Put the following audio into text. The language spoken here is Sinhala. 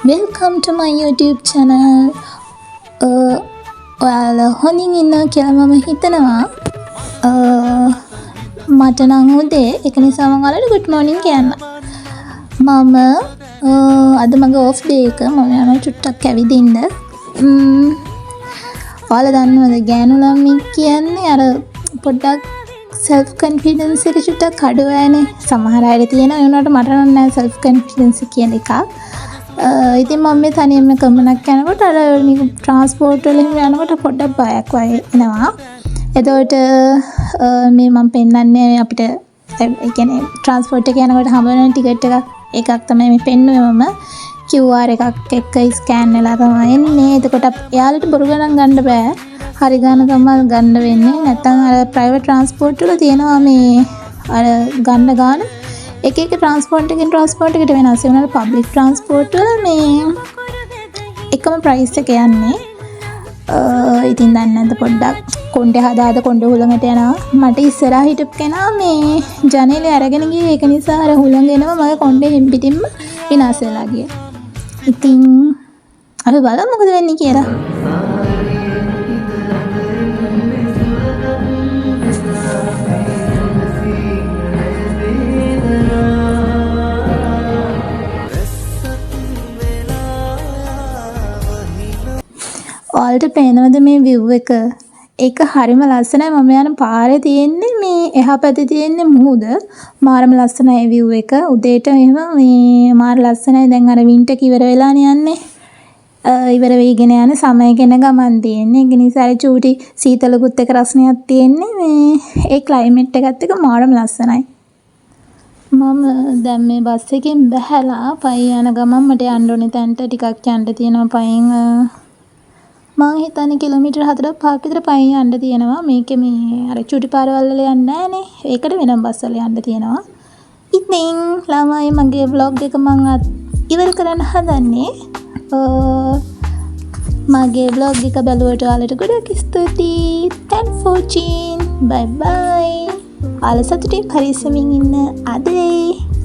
Welcome to my YouTube channel. ඔයාලා හොඳින් ඉන්නවා කියලා මම හිතනවා. මට නම් උදේ ඒක නිසා මම ඔයාලට good morning කියන්න. මම අද මගේ off day එක මම යනවා චුට්ටක් ඇවිදින්න. ඔයාලා දන්නවද ගෑනු ළමයි කියන්නේ අර පොඩ්ඩක් self confidence එක චුට්ටක් අඩු වෙන්නේ. සමහර අයට තියෙනවා ඒ වුණාට මට නම් නැහැ self confidence කියන එක. ඉතින් මම මේ තනියම කමනක් යනකොට අර ට්‍රාන්ස්පෝර්ට් වලින් යනකොට පොඩ්ඩක් බයක් වගේ එනවා. එතකොට මේ මම පෙන්නන්නේ අපිට ඒ කියන්නේ ට්‍රාන්ස්පෝර්ට් එකේ යනකොට හම්බ වෙන ටිකට් එකක් තමයි මේ පෙන්නුවේ මම. QR එකක් එක්ක ස්කෑන් වෙලා තමයි එන්නේ. එතකොට එයාලට බොරු ගණන් ගන්න බෑ. හරි ගාන තමයි ගන්න වෙන්නේ. නැත්නම් අර ප්‍රයිවට් ට්‍රාන්ස්පෝර්ට් වල තියෙනවා මේ අර ගන්න ගාන එක එක ට්‍රාන්ස්පෝර්ට් එකකින් ට්‍රාන්ස්පෝර්ට් එකට වෙනස් වෙනවා. පබ්ලික් ට්‍රාන්ස්පෝර්ට් වල මේ එකම ප්‍රයිස් එක යන්නේ. ඉතින් දැන් නැද්ද පොඩ්ඩක් කොණ්ඩේ හදාද කොණ්ඩේ හුලඟට යනවා. මට ඉස්සරහා හිටපු කෙනා මේ ජනේලේ අරගෙන ගියේ. ඒක නිසා අර හුලඟ එනවා මගේ කොණ්ඩේ හිම් පිටින්ම විනාශ වෙලා ගියා. ඉතින් අපි බලමු මොකද වෙන්නේ කියලා. ඔයාලට පේනවද මේ view එක? ඒක හරිම ලස්සනයි. මම යන පාරේ තියෙන්නේ මේ එහා පැත්තේ තියෙන්නේ මුහුද. මාරම ලස්සනයි view එක. උදේට එහෙම මේ මාර ලස්සනයි. දැන් අර වින්ටර් ඉවර වෙලානේ යන්නේ. ඉවර වෙයිගෙන යන සමය ගැන ගමන් තියෙන්නේ. ඒක නිසා චූටි සීතලකුත් එක රසණයක් තියෙන්නේ. මේ ඒ ක්ලයිමේට් එකත් එක මාරම ලස්සනයි. මම දැන් මේ බස් එකෙන් බැහැලා පයින් යන ගමන් මට යන්න ඕනේ තැනට ටිකක් යන්න තියෙනවා පයින්. මම හිතන්නේ කිලෝමීටර් 4-5ක් විතර පයින් යන්න තියෙනවා. මේකේ මේ අර චුටි පාරවල් වල යන්නේ නැහනේ. ඒකට වෙනම බස් වල යන්න තියෙනවා. ඉතින් ළමයි මගේ vlog එක මම ඉවර කරන්න හදන්නේ. මගේ vlog එක බලුවට ඔයාලට ගොඩක් ස්තුතියි. Thanks for watching. Bye bye. ඔයාලා සතුටින් පරිස්සමින් ඉන්න අදේ.